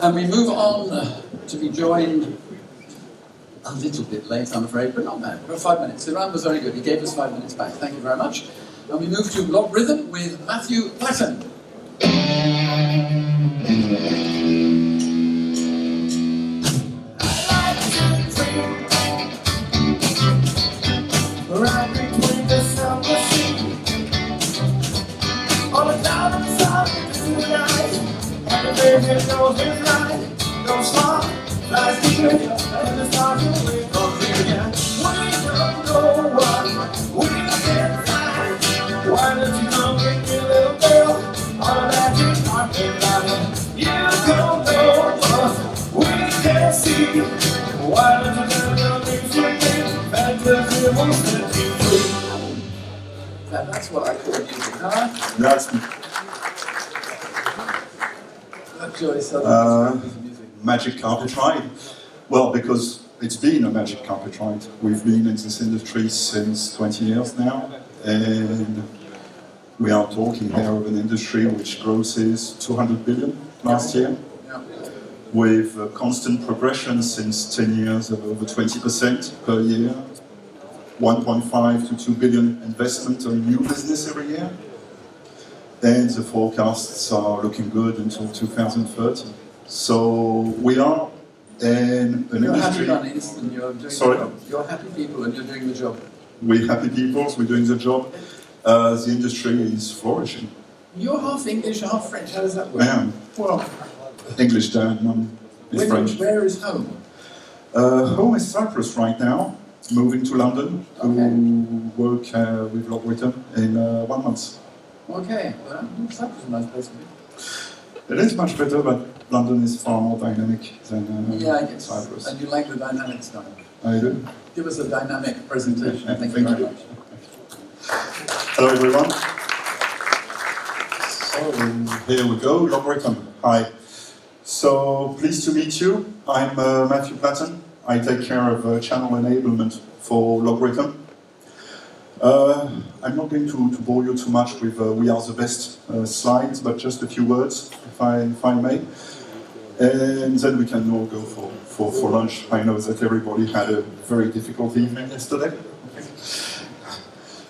And we move on to be joined a little bit late, I'm afraid, but not bad. We've got 5 minutes. The round was very good. He gave us 5 minutes back. Thank you very much. And we move to LogRhythm with Matthew Platten. Don't stop, let's keep it, and the stars will wait for clear. We don't know what we can find. Why don't you come with me, little girl, on a magic carpet ride? You don't know what we can see. Why don't you tell your dreams with me? Fantasy wants to be free. That's what I call music, huh? That's magic carpet ride. Well, because it's been a magic carpet ride. We've been in this industry since 20 years now, and we are talking here of an industry which grosses 200 billion last year, with a constant progression since 10 years of over 20% per year, 1.5 to 2 billion investment on new business every year. And the forecasts are looking good until 2030. So we are in an industry. Happy bunnies and you're doing Sorry? the job. You're happy people and you're doing the job. We're happy people, we're doing the job. The industry is flourishing. You're half English, half French. How does that work? I am. Well, English dad, mum is French. Where is home? Home is Cyprus right now. Moving to London to work with LogRhythm in 1 month. Okay, well, Cyprus is a nice place to be. It is much better, but London is far more dynamic than I guess. Cyprus. And you like the dynamic style. I do. Give us a dynamic presentation. Thank you very much. Hello everyone. So here we go, LogRhythm. Hi. So pleased to meet you. I'm Matthew Platten. I take care of channel enablement for LogRhythm. I'm not going to bore you too much with We Are the Best slides, but just a few words, if I may. And then we can all go for lunch. I know that everybody had a very difficult evening yesterday.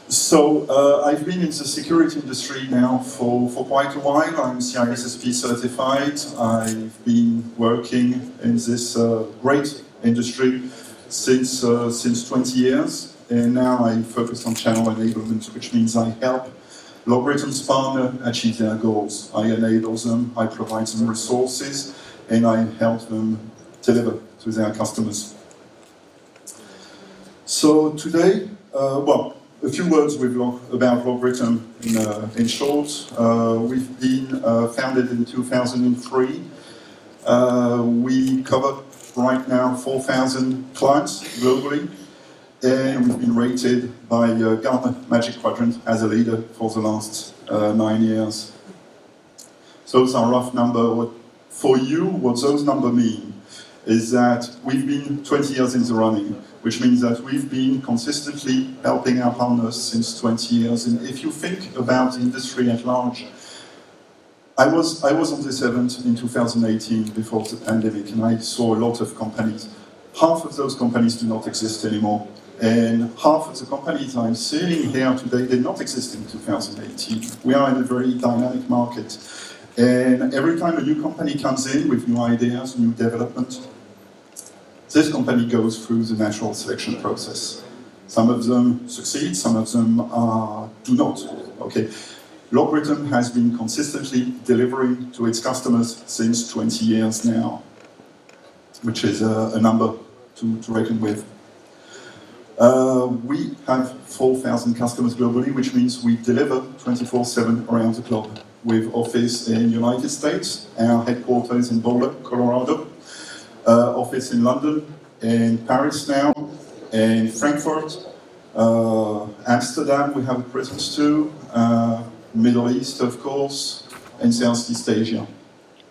So I've been in the security industry now for quite a while. I'm CISSP certified. I've been working in this great industry since 20 years. And now I focus on channel enablement, which means I help LogRhythm's partner achieve their goals. I enable them, I provide them resources, and I help them deliver to their customers. So today, a few words about LogRhythm in short. We've been founded in 2003. We cover right now 4,000 clients globally. And we've been rated by Gartner Magic Quadrant as a leader for the last 9 years. So those are rough numbers. For you, what those numbers mean is that we've been 20 years in the running, which means that we've been consistently helping our partners since 20 years. And if you think about the industry at large, I was on this event in 2018 before the pandemic, and I saw a lot of companies. Half of those companies do not exist anymore. And half of the companies I'm seeing here today did not exist in 2018. We are in a very dynamic market. And every time a new company comes in with new ideas, new development, this company goes through the natural selection process. Some of them succeed, some of them do not. Okay. LogRhythm has been consistently delivering to its customers since 20 years now, which is a number to reckon with. We have 4,000 customers globally, which means we deliver 24/7 around the clock, with office in the United States, our headquarters in Boulder, Colorado, office in London, in Paris now, in Frankfurt, Amsterdam we have a presence too, Middle East of course, and Southeast Asia.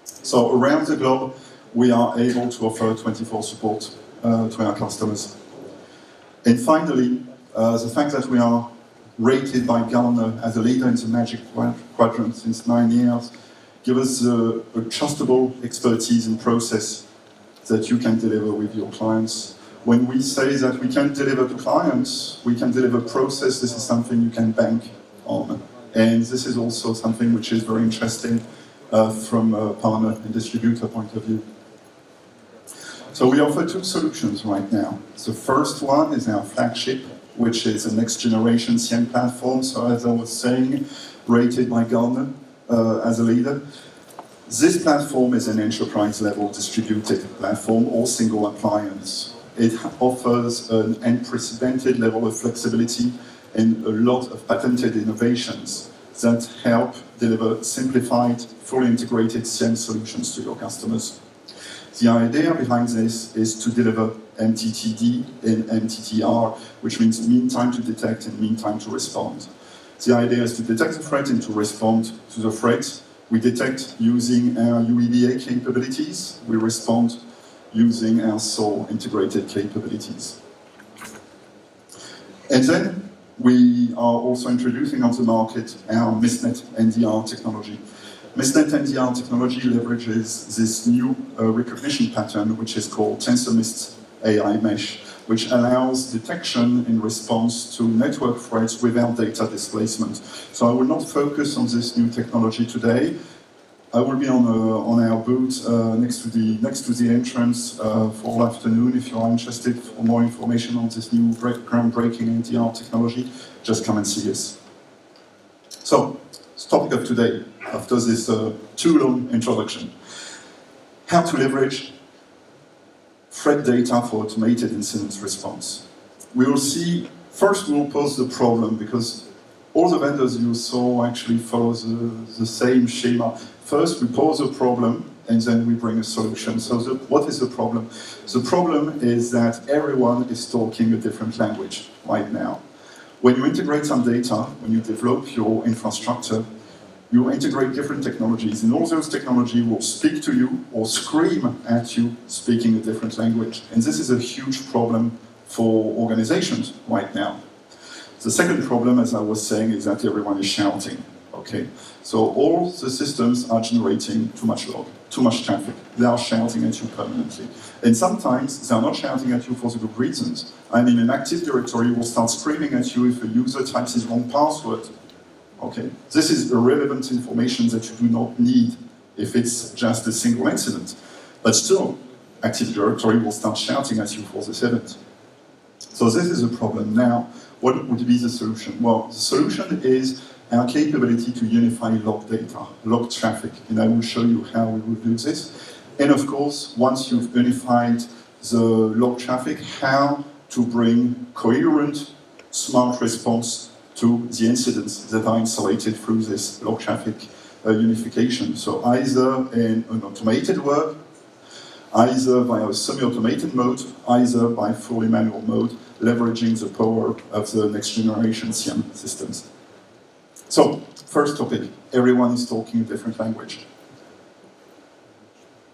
So around the globe, we are able to offer 24 support to our customers. And finally, the fact that we are rated by Gartner as a leader in the Magic Quadrant since 9 years gives us a trustable expertise in process that you can deliver with your clients. When we say that we can deliver to clients, we can deliver process, this is something you can bank on. And this is also something which is very interesting from a partner and distributor point of view. So we offer two solutions right now. The first one is our flagship, which is a next generation CM platform. So as I was saying, rated by Gartner as a leader. This platform is an enterprise level distributed platform or single appliance. It offers an unprecedented level of flexibility and a lot of patented innovations that help deliver simplified, fully integrated CM solutions to your customers. The idea behind this is to deliver MTTD and MTTR, which means mean time to detect and mean time to respond. The idea is to detect the threat and to respond to the threat. We detect using our UEBA capabilities. We respond using our SOAR integrated capabilities. And then we are also introducing on the market our MISNet NDR technology. MISNet NDR technology leverages this new recognition pattern, which is called TensorMist AI Mesh, which allows detection in response to network threats without data displacement. So I will not focus on this new technology today. I will be on our booth next to the entrance for all afternoon. If you are interested for more information on this new groundbreaking NDR technology, just come and see us. So, the topic of today, after this too long introduction, how to leverage threat data for automated incident response. We will see, first we'll pose the problem, because all the vendors you saw actually follow the same schema. First we pose a problem, and then we bring a solution. So what is the problem? The problem is that everyone is talking a different language right now. When you integrate some data, when you develop your infrastructure, you integrate different technologies, and all those technologies will speak to you or scream at you speaking a different language. And this is a huge problem for organizations right now. The second problem, as I was saying, is that everyone is shouting. Okay, so all the systems are generating too much log, too much traffic. They are shouting at you permanently. And sometimes they are not shouting at you for the good reasons. I mean, an Active Directory will start screaming at you if a user types his wrong password. Okay, this is irrelevant information that you do not need if it's just a single incident. But still, Active Directory will start shouting at you for this event. So this is a problem. Now, what would be the solution? Well, the solution is our capability to unify log data, log traffic, and I will show you how we will do this. And of course, once you've unified the log traffic, how to bring coherent, smart response to the incidents that are insulated through this log traffic unification. So either in an automated work, either via a semi-automated mode, either by fully manual mode, leveraging the power of the next generation CM systems. So, first topic, everyone is talking a different language.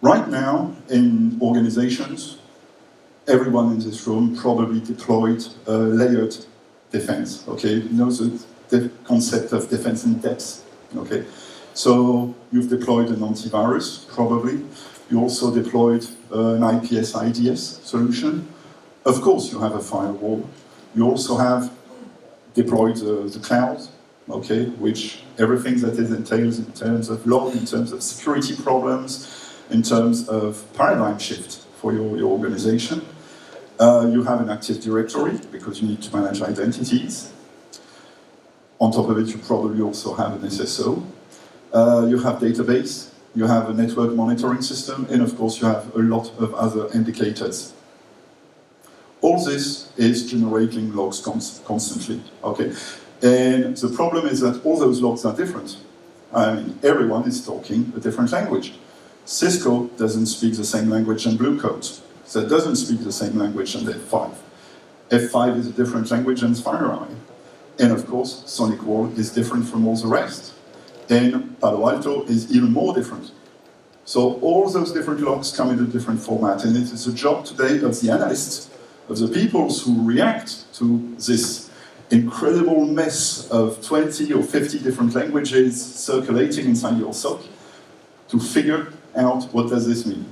Right now, in organizations, everyone in this room probably deployed a layered defense, okay? You know the concept of defense in depth, okay? So, you've deployed an antivirus, probably. You also deployed an IPS-IDS solution. Of course, you have a firewall. You also have deployed the cloud, okay, which everything that it entails in terms of log, in terms of security problems, in terms of paradigm shift for your organization. You have an Active Directory, because you need to manage identities. On top of it, you probably also have an SSO. You have database, you have a network monitoring system, and of course you have a lot of other indicators. All this is generating logs constantly, okay? And the problem is that all those logs are different. I mean, everyone is talking a different language. Cisco doesn't speak the same language than Blue Coat. That doesn't speak the same language than F5. F5 is a different language than FireEye. And of course, SonicWall is different from all the rest. And Palo Alto is even more different. So all those different logs come in a different format, and it is the job today of the analysts, of the people who react to this incredible mess of 20 or 50 different languages circulating inside your SOC to figure out what does this mean.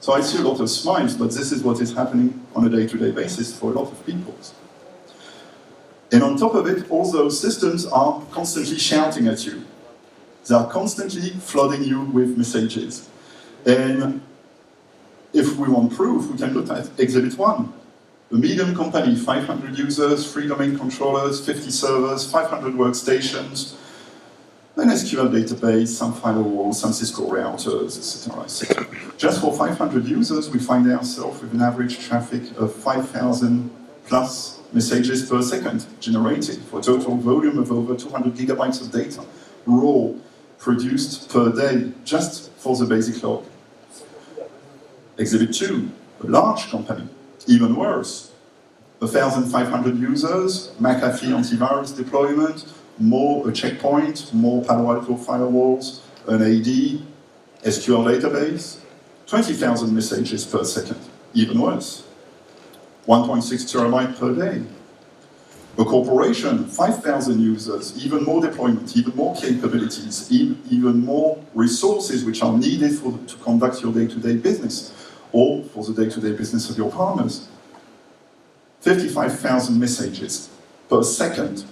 So I see a lot of smiles, but this is what is happening on a day-to-day basis for a lot of people. And on top of it, all those systems are constantly shouting at you. They are constantly flooding you with messages. And if we want proof, we can look at Exhibit 1. A medium company, 500 users, 3 domain controllers, 50 servers, 500 workstations, an SQL database, some firewalls, some Cisco routers, etc., etc. Just for 500 users, we find ourselves with an average traffic of 5,000 plus messages per second generated for a total volume of over 200 gigabytes of data, raw, produced per day, just for the basic log. Exhibit 2, a large company, even worse. 1,500 users, McAfee antivirus deployment, more a checkpoint, more Palo Alto firewalls, an AD, SQL database, 20,000 messages per second, even worse. 1.6 terabyte per day. A corporation, 5,000 users, even more deployment, even more capabilities, even more resources which are needed to conduct your day-to-day business, or for the day-to-day business of your partners. 55,000 messages per second.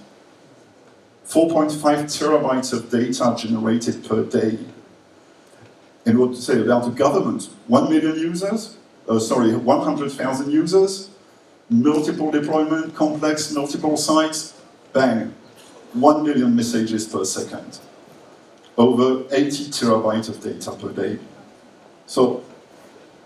4.5 terabytes of data generated per day. And what to say about the government? 1 million users? 100,000 users? Multiple deployment, complex, multiple sites? Bang. 1 million messages per second. Over 80 terabytes of data per day. So,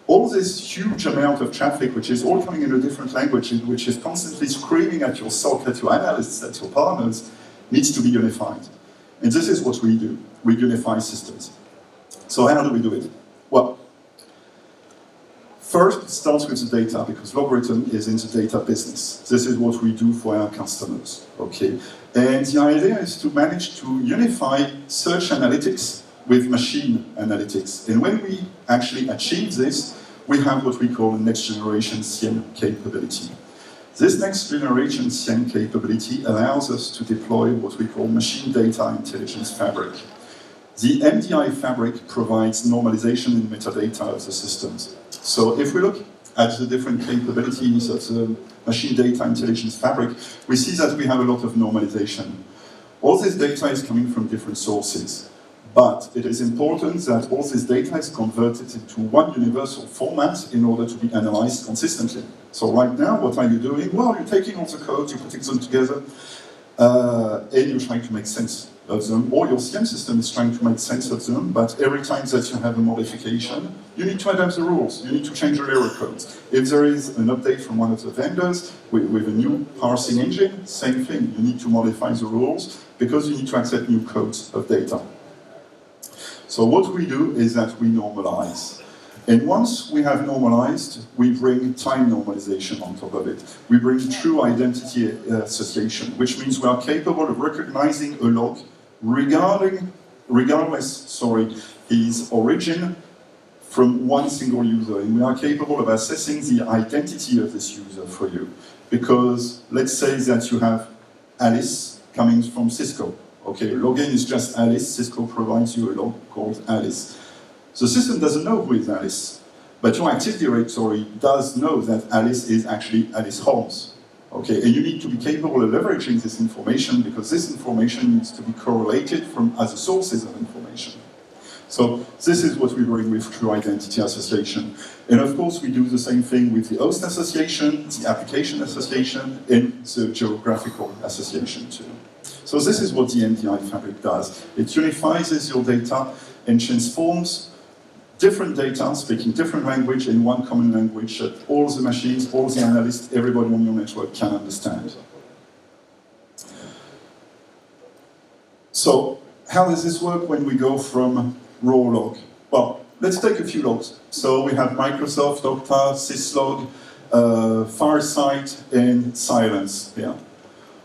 all this huge amount of traffic, which is all coming in a different language, which is constantly screaming at your SOC, at your analysts, at your partners, needs to be unified. And this is what we do. We unify systems. So how do we do it? Well, first it starts with the data, because LogRhythm is in the data business. This is what we do for our customers, okay? And the idea is to manage to unify search analytics with machine analytics. And when we actually achieve this, we have what we call a next generation SIEM capability. This next generation SIEM capability allows us to deploy what we call Machine Data Intelligence Fabric. The MDI fabric provides normalization in metadata of the systems. So if we look at the different capabilities of the Machine Data Intelligence Fabric, we see that we have a lot of normalization. All this data is coming from different sources. But it is important that all this data is converted into one universal format in order to be analyzed consistently. So right now, what are you doing? Well, you're taking all the codes, you're putting them together, and you're trying to make sense of them, or your SIEM system is trying to make sense of them, but every time that you have a modification, you need to adapt the rules, you need to change your error codes. If there is an update from one of the vendors with a new parsing engine, same thing, you need to modify the rules because you need to accept new codes of data. So what we do is that we normalize. And once we have normalized, we bring time normalization on top of it. We bring true identity association, which means we are capable of recognizing a log regardless his origin from one single user. And we are capable of assessing the identity of this user for you. Because let's say that you have Alice coming from Cisco. Okay, login is just Alice. Cisco provides you a log called Alice. The system doesn't know who is Alice, but your Active Directory does know that Alice is actually Alice Holmes. Okay, and you need to be capable of leveraging this information because this information needs to be correlated from other sources of information. So this is what we bring with true identity association. And of course, we do the same thing with the host association, the application association, and the geographical association too. So this is what the MDI fabric does. It unifies your data and transforms different data, speaking different language in one common language that all the machines, all the analysts, everybody on your network can understand. So how does this work when we go from raw log? Well, let's take a few logs. So we have Microsoft, Okta, Syslog, Farsight, and Silence here.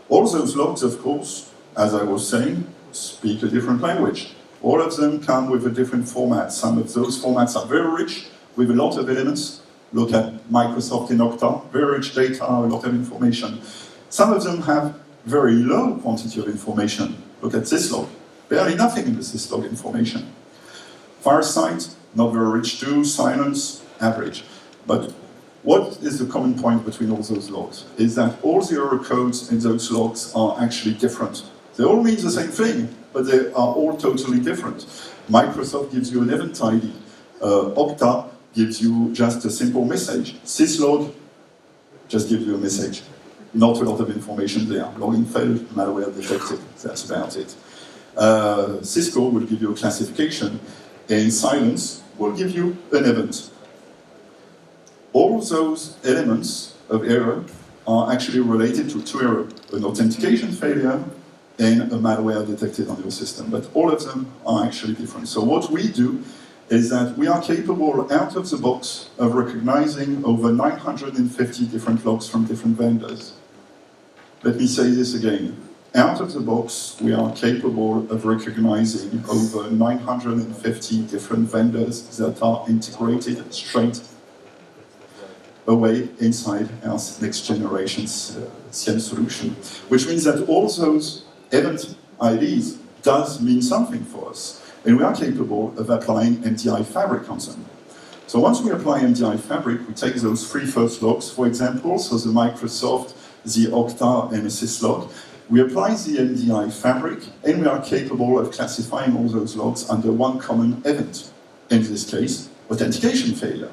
All those logs, of course, as I was saying, speak a different language. All of them come with a different format. Some of those formats are very rich, with a lot of elements. Look at Microsoft in Okta, very rich data, a lot of information. Some of them have very low quantity of information. Look at syslog, barely nothing in the syslog information. Firesight, not very rich too, silence, average. But what is the common point between all those logs? Is that all the error codes in those logs are actually different. They all mean the same thing, but they are all totally different. Microsoft gives you an event ID. Okta gives you just a simple message. Syslog just gives you a message. Not a lot of information there. Login failed, malware detected, that's about it. Cisco will give you a classification, and silence will give you an event. All those elements of error are actually related to two errors, an authentication failure and a malware detected on your system. But all of them are actually different. So what we do is that we are capable, out of the box, of recognizing over 950 different logs from different vendors. Let me say this again. Out of the box, we are capable of recognizing over 950 different vendors that are integrated straight away inside our next generation SIEM solution. Which means that all those event IDs does mean something for us. And we are capable of applying MDI fabric on them. So once we apply MDI fabric, we take those three first logs, for example, so the Microsoft, the Okta, and the syslog. We apply the MDI fabric, and we are capable of classifying all those logs under one common event. In this case, authentication failure.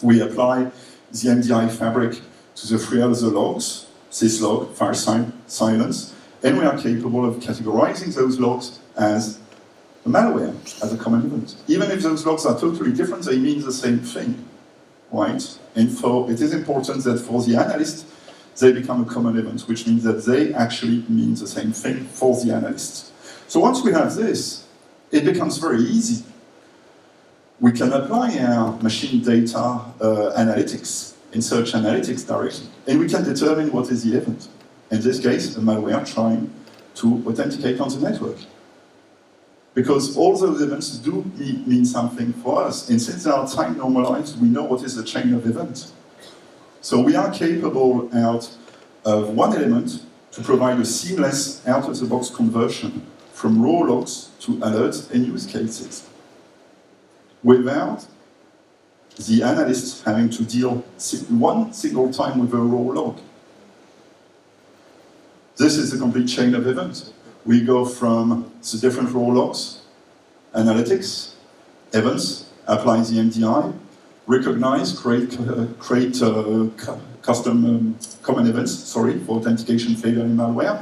We apply the MDI fabric to the three other logs, syslog, firesight, silence, and we are capable of categorizing those logs as a malware, as a common event. Even if those logs are totally different, they mean the same thing, right? And it is important that for the analyst, they become a common event, which means that they actually mean the same thing for the analyst. So once we have this, it becomes very easy. We can apply our machine data analytics in search analytics directly, and we can determine what is the event. In this case, a malware trying to authenticate on the network. Because all those events do mean something for us, and since they are time normalized, we know what is the chain of events. So we are capable out of one element to provide a seamless out-of-the-box conversion from raw logs to alerts and use cases, without the analyst having to deal one single time with a raw log. This is the complete chain of events. We go from the different raw logs, analytics, events, apply the MDI, recognize, create custom common events, for authentication failure and malware,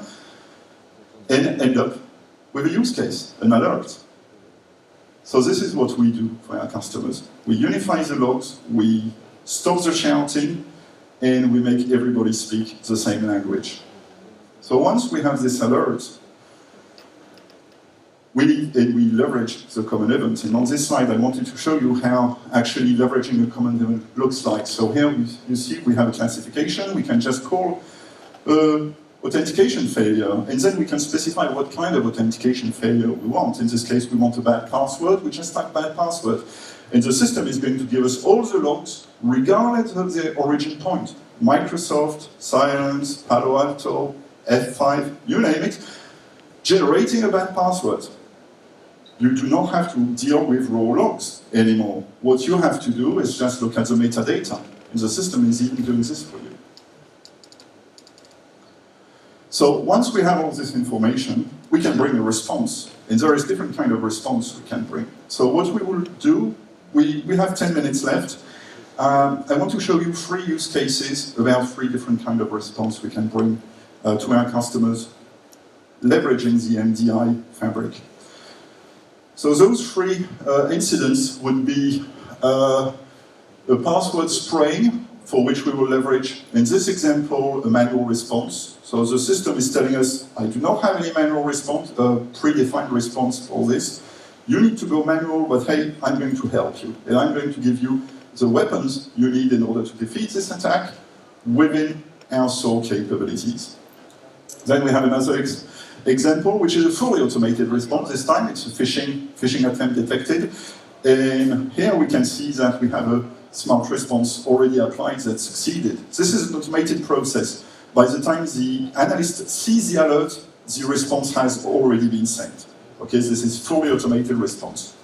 and end up with a use case, an alert. So this is what we do for our customers. We unify the logs, we stop the shouting, and we make everybody speak the same language. So once we have this alert, we leverage the common event. And on this slide, I wanted to show you how actually leveraging a common event looks like. So here you see we have a classification. We can just call authentication failure, and then we can specify what kind of authentication failure we want. In this case, we want a bad password. We just type bad password. And the system is going to give us all the logs, regardless of their origin point. Microsoft, Silence, Palo Alto, F5, you name it, generating a bad password. You do not have to deal with raw logs anymore. What you have to do is just look at the metadata, and the system is even doing this for you. So once we have all this information, we can bring a response, and there is different kind of response we can bring. So what we will do, we have 10 minutes left. I want to show you 3 use cases about 3 different kind of response we can bring to our customers, leveraging the MDI fabric. So those 3 incidents would be a password spraying, for which we will leverage, in this example, a manual response. So the system is telling us, I do not have any manual response, predefined response for this. You need to go manual, but hey, I'm going to help you. And I'm going to give you the weapons you need in order to defeat this attack within our SOAR capabilities. Then we have another example, which is a fully automated response. This time it's a phishing attempt detected. And here we can see that we have a smart response already applied that succeeded. This is an automated process. By the time the analyst sees the alert, the response has already been sent. Okay, this is fully automated response.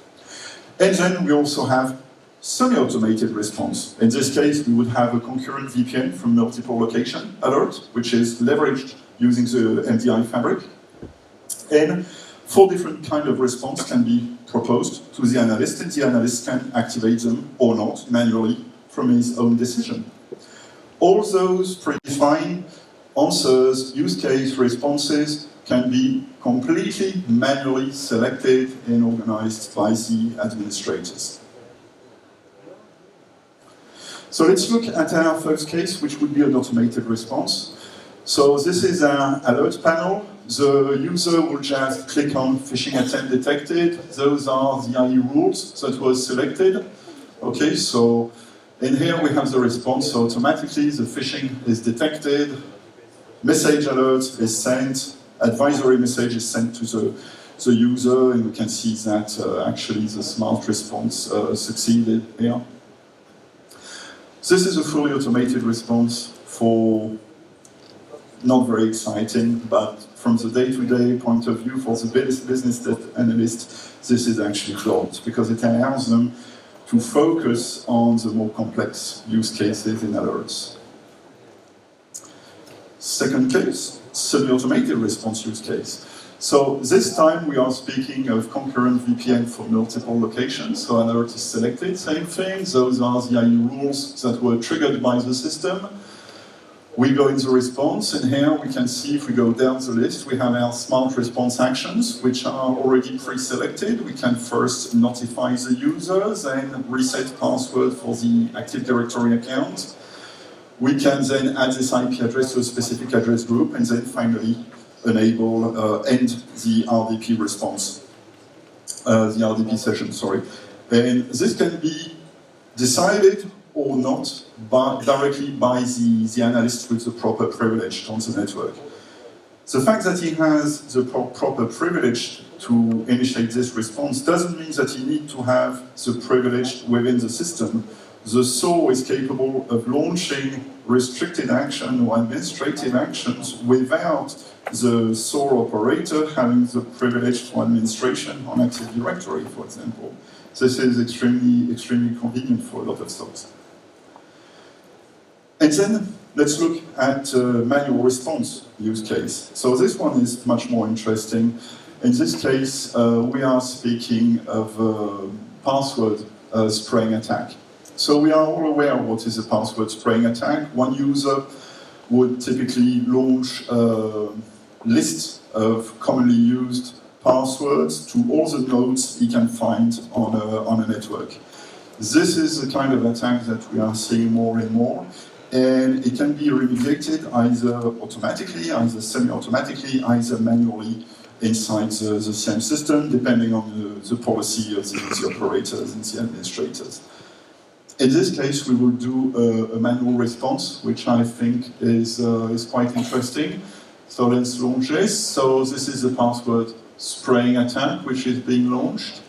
And then we also have semi-automated response. In this case, we would have a concurrent VPN from multiple location alert, which is leveraged using the MDI fabric. And 4 different kinds of response can be proposed to the analyst, and the analyst can activate them or not manually from his own decision. All those predefined answers, use case responses can be completely manually selected and organized by the administrators. So let's look at our first case, which would be an automated response. So this is our alert panel. The user will just click on phishing attempt detected. Those are the IE rules that was selected. Okay, so in here we have the response. So automatically the phishing is detected, message alert is sent, advisory message is sent to the user, and we can see that actually the smart response succeeded here. This is a fully automated response for not very exciting, but from the day-to-day point of view for the business analyst, this is actually closed because it allows them to focus on the more complex use cases in alerts. Second case, semi-automated response use case. So this time we are speaking of concurrent VPN for multiple locations. So an alert is selected, same thing. Those are the IE rules that were triggered by the system. We go in the response, and here we can see if we go down the list, we have our smart response actions, which are already pre-selected. We can first notify the users and reset password for the Active Directory account. We can then add this IP address to a specific address group, and then finally enable, end the RDP response, the RDP session, sorry. And this can be decided or not directly by the analyst with the proper privilege on the network. The fact that he has the proper privilege to initiate this response doesn't mean that he needs to have the privilege within the system. The SOA is capable of launching restricted action or administrative actions without the SOA operator having the privilege for administration on Active Directory, for example. This is extremely convenient for a lot of SOAs. And then let's look at manual response use case. So this one is much more interesting. In this case, we are speaking of a password spraying attack. So we are all aware of what is a password spraying attack. One user would typically launch a list of commonly used passwords to all the nodes he can find on a network. This is the kind of attack that we are seeing more and more. And it can be remediated either automatically, either semi-automatically, either manually inside the same system, depending on the policy of the operators and the administrators. In this case, we will do a manual response, which I think is quite interesting. So let's launch this. So this is the password spraying attack, which is being launched.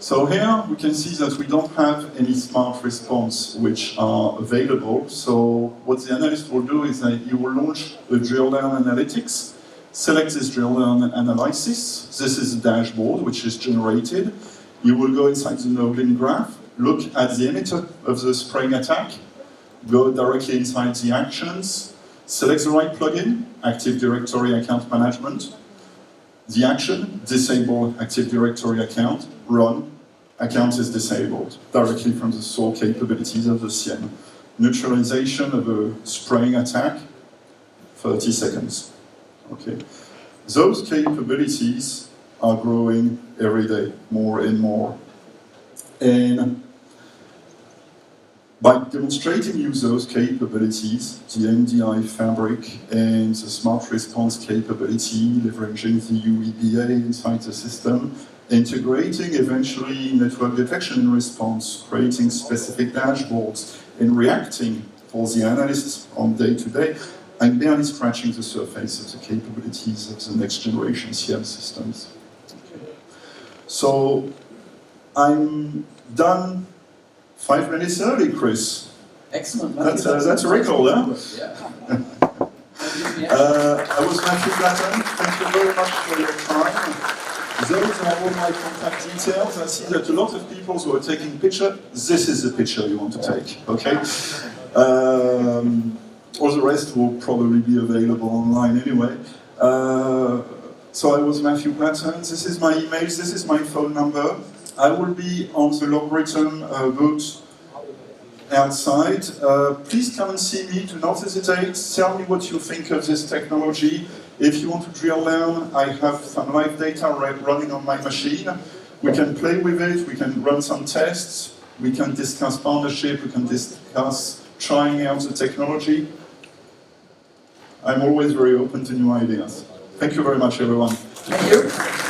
So here we can see that we don't have any smart response which are available. So what the analyst will do is that he will launch a drill down analytics, select this drill down analysis. This is a dashboard which is generated. You will go inside the node graph, look at the emitter of the spraying attack, go directly inside the actions, select the right plugin, Active Directory Account Management. The action, disable Active Directory account, run, account is disabled, directly from the SOA capabilities of the CIEM. Neutralization of a spraying attack, 30 seconds. Okay. Those capabilities are growing every day, more and more. And by demonstrating you those capabilities, the MDI fabric and the smart response capability, leveraging the UEBA inside the system, integrating eventually network detection and response, creating specific dashboards, and reacting for the analysts on day-to-day, I'm barely scratching the surface of the capabilities of the next generation CM systems. So I'm done 5 minutes early, Chris. Excellent. That's a record, huh? Yeah. I was Matthew Platten. Thank you very much for your time. Those are all my contact details. I see that a lot of people who are taking picture. This is the picture you want to take, okay? All the rest will probably be available online anyway. So I was Matthew Platten. This is my email. This is my phone number. I will be on the LogRhythm booth outside. Please come and see me. Do not hesitate. Tell me what you think of this technology. If you want to drill down, I have some live data running on my machine. We can play with it. We can run some tests. We can discuss partnership. We can discuss trying out the technology. I'm always very open to new ideas. Thank you very much, everyone. Thank you.